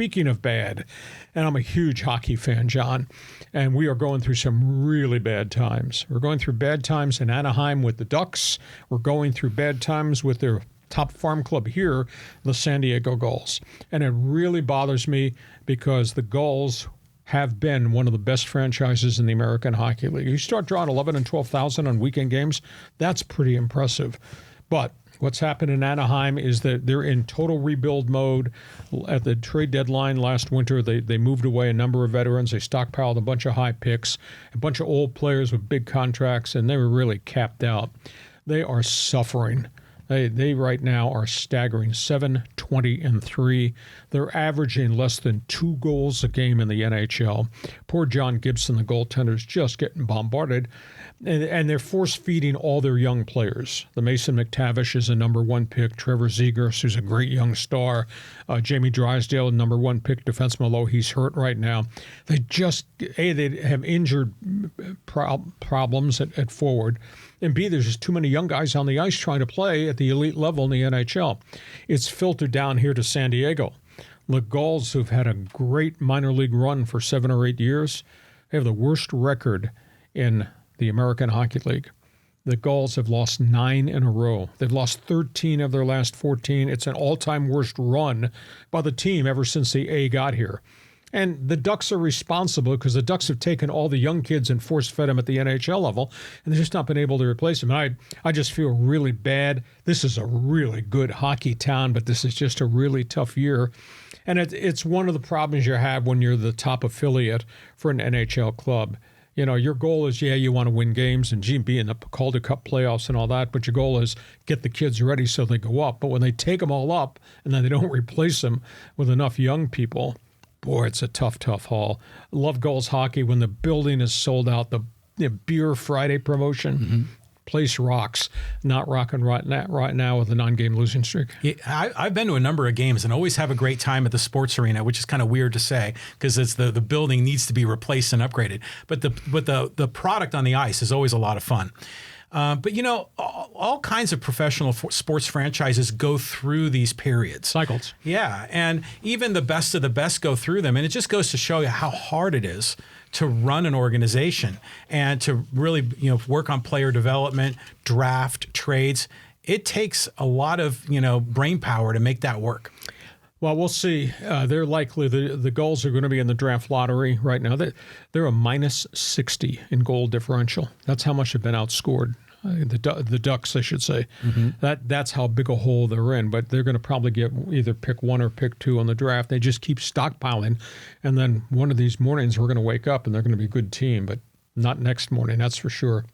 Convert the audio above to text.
speaking of bad, and I'm a huge hockey fan, John, and we are going through some really bad times. We're going through bad times in Anaheim with the Ducks. We're going through bad times with their top farm club here, the San Diego Gulls. And it really bothers me because the Gulls have been one of the best franchises in the American Hockey League. You start drawing 11 and 12,000 on weekend games, that's pretty impressive. But what's happened in Anaheim is that they're in total rebuild mode. At the trade deadline last winter, they moved away a number of veterans. They stockpiled a bunch of high picks, a bunch of old players with big contracts, and they were really capped out. They are suffering. They right now are staggering 7-20-3. They're averaging less than 2 goals a game in the NHL. Poor John Gibson, the goaltender's just getting bombarded. And they're force-feeding all their young players. The Mason McTavish is a number 1 pick. Trevor Zegers, who's a great young star. Jamie Drysdale, number 1 pick. Defenseman, although he's hurt right now. They have injured problems at forward. And B, there's just too many young guys on the ice trying to play at the elite level in the NHL. It's filtered down here to San Diego. The Gulls, who've had a great minor league run for 7 or 8 years, they have the worst record in the American Hockey League. The Gulls have lost 9 in a row. They've lost 13 of their last 14. It's an all-time worst run by the team ever since the A got here. And the Ducks are responsible because the Ducks have taken all the young kids and force-fed them at the NHL level, and they've just not been able to replace them. And I just feel really bad. This is a really good hockey town, but this is just a really tough year. And it's one of the problems you have when you're the top affiliate for an NHL club. You know, your goal is, you want to win games and be in the Calder Cup playoffs and all that, but your goal is get the kids ready so they go up. But when they take them all up and then they don't replace them with enough young people, boy, it's a tough haul. Love Gulls hockey. When the building is sold out, the Beer Friday promotion, place rocks. Not rocking right now with a 9-game losing streak. Yeah, I've been to a number of games and always have a great time at the sports arena, which is kind of weird to say because it's the building needs to be replaced and upgraded. But the product on the ice is always a lot of fun. But, you know, all kinds of professional sports franchises go through these periods. Cycles. Yeah. And even the best of the best go through them. And it just goes to show you how hard it is to run an organization and to really, work on player development, draft, trades. It takes a lot of, brain power to make that work. Well, we'll see. They're likely, the Gulls are going to be in the draft lottery right now. They're a minus 60 in goal differential. That's how much they've been outscored. The Ducks, I should say. That's how big a hole they're in. But they're going to probably get either pick 1 or pick 2 on the draft. They just keep stockpiling. And then one of these mornings we're going to wake up and they're going to be a good team. But not next morning, that's for sure.